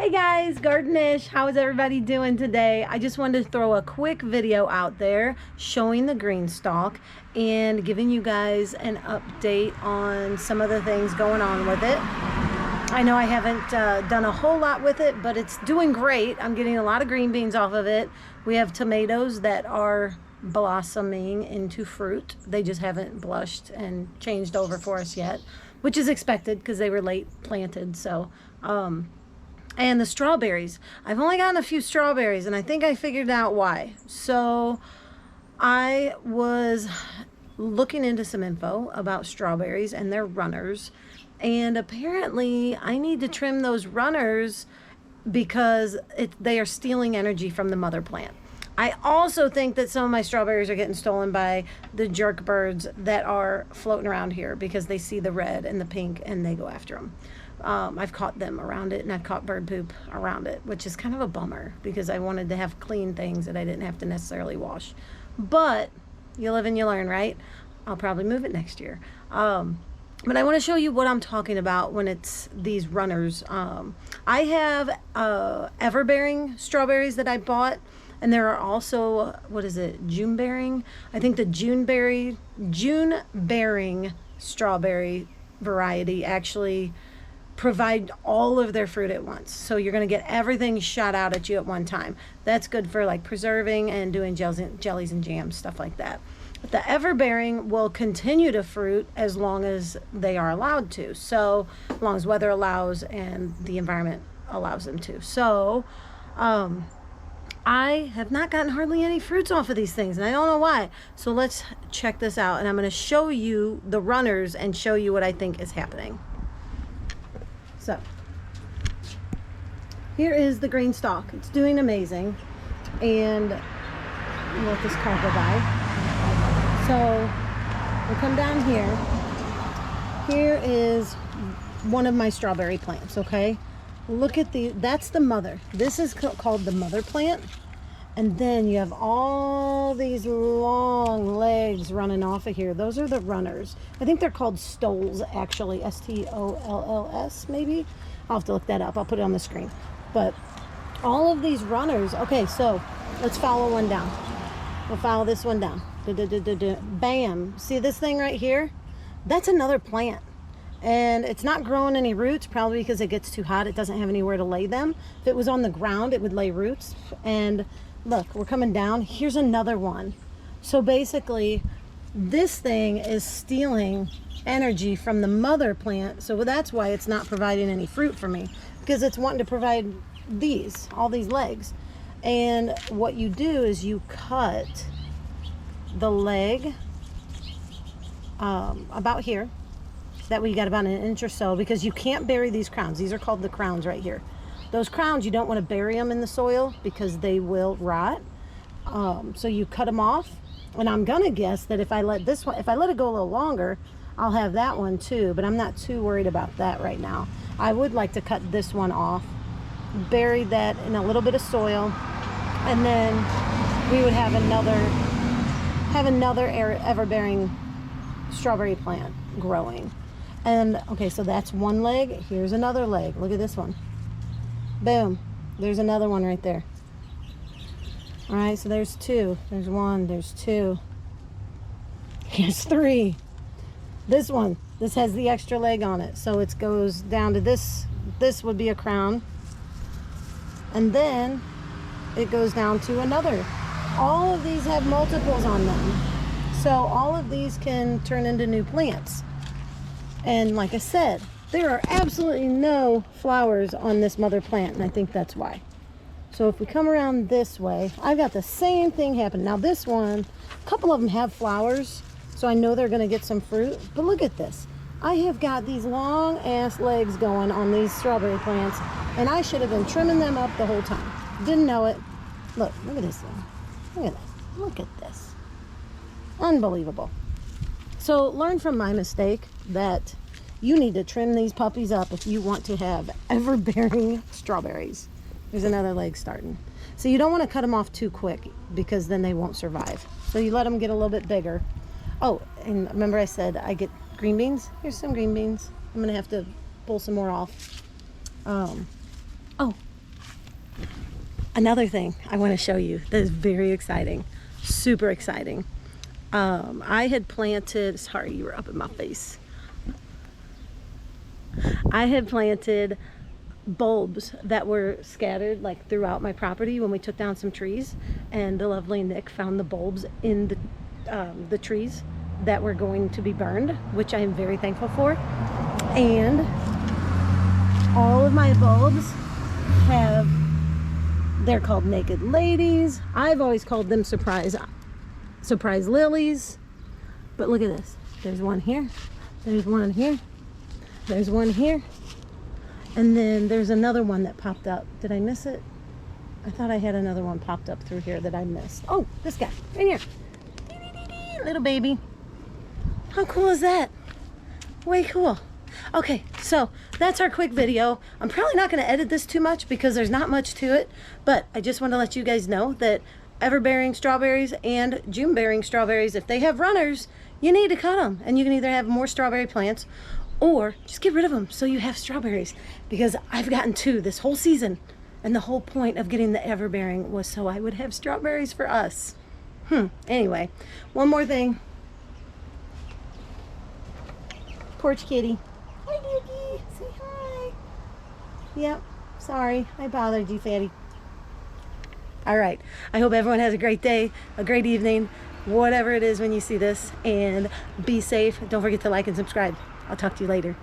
Hey guys, Gardenish. How is everybody doing today? I just wanted to throw a quick video out there showing the green stalk and giving you guys an update on some of the things going on with it. I know I haven't done a whole lot with it, but it's doing great. I'm getting a lot of green beans off of it. We have tomatoes that are blossoming into fruit. They just haven't blushed and changed over for us yet, which is expected because they were late planted. So, and the strawberries. I've only gotten a few strawberries, and I think I figured out why. So I was looking into some info about strawberries and their runners, and apparently I need to trim those runners because they are stealing energy from the mother plant. I also think that some of my strawberries are getting stolen by the jerk birds that are floating around here because they see the red and the pink and they go after them. I've caught them around it, and I've caught bird poop around it, which is kind of a bummer because I wanted to have clean things that I didn't have to necessarily wash. But you live and you learn, right? I'll probably move it next year. But I want to show you what I'm talking about when it's these runners. I have ever-bearing strawberries that I bought, and there are also, what is it, June-bearing? I think the June-bearing strawberry variety actually provide all of their fruit at once. So you're going to get everything shot out at you at one time. That's good for like preserving and doing jellies and jams, stuff like that. But the ever-bearing will continue to fruit as long as they are allowed to. So as long as weather allows and the environment allows them to. So I have not gotten hardly any fruits off of these things, and I don't know why. So let's check this out, and I'm going to show you the runners and show you what I think is happening. So here is the green stalk. It's doing amazing, and let this car go by. So we'll come down here. Here is one of my strawberry plants, okay? Look at that's the mother. This is called the mother plant. And then you have all these long legs running off of here. Those are the runners. I think they're called Stolls, actually. S-T-O-L-L-S, maybe? I'll have to look that up. I'll put it on the screen. But all of these runners. Okay, so let's follow one down. We'll follow this one down. Bam. See this thing right here? That's another plant. And it's not growing any roots, probably because it gets too hot. It doesn't have anywhere to lay them. If it was on the ground, it would lay roots. And look, we're coming down. Here's another one. So basically, this thing is stealing energy from the mother plant. So that's why it's not providing any fruit for me, because it's wanting to provide all these legs. And what you do is you cut the leg about here. That way you got about an inch or so, because you can't bury these crowns. These are called the crowns right here. Those crowns, you don't want to bury them in the soil because they will rot. So you cut them off, and I'm gonna guess that if I let it go a little longer, I'll have that one too, but I'm not too worried about that right now. I would like to cut this one off, bury that in a little bit of soil, and then we would have another ever-bearing strawberry plant growing. And okay, so that's one leg. Here's another leg. Look at this one. Boom. There's another one right there. All right, so there's two. There's one. There's two. Here's three. This one. This has the extra leg on it. So it goes down to this. This would be a crown. And then it goes down to another. All of these have multiples on them. So all of these can turn into new plants. And like I said, there are absolutely no flowers on this mother plant, and I think that's why. So if we come around this way, I've got the same thing happen. Now this one, a couple of them have flowers, so I know they're going to get some fruit. But look at this. I have got these long ass legs going on these strawberry plants, and I should have been trimming them up the whole time. Didn't know it. Look at this thing. Look at that. Look at this. Unbelievable. So learn from my mistake that you need to trim these puppies up if you want to have ever-bearing strawberries. There's another leg starting. So you don't want to cut them off too quick because then they won't survive. So you let them get a little bit bigger. Oh, and remember I said I get green beans? Here's some green beans. I'm going to have to pull some more off. Oh, Another thing I want to show you that is very exciting, super exciting. I had planted, sorry, you were up in my face. I had planted bulbs that were scattered like throughout my property when we took down some trees, and the lovely Nick found the bulbs in the trees that were going to be burned, which I am very thankful for. And all of my bulbs they're called naked ladies. I've always called them surprise lilies, but look at this. There's one here, there's one here, there's one here. And then there's another one that popped up. Did I miss it? I thought I had another one popped up through here that I missed. Oh, this guy, right here. Little baby. How cool is that? Way cool. Okay, so that's our quick video. I'm probably not going to edit this too much because there's not much to it, but I just want to let you guys know that ever-bearing strawberries and June-bearing strawberries, if they have runners, you need to cut them. And you can either have more strawberry plants or just get rid of them so you have strawberries, because I've gotten 2 this whole season, and the whole point of getting the ever-bearing was so I would have strawberries for us. Anyway, one more thing. Porch kitty. Hi, Doogie. Say hi. Yep, sorry, I bothered you, fatty. All right, I hope everyone has a great day, a great evening, whatever it is when you see this, and be safe. Don't forget to like and subscribe. I'll talk to you later.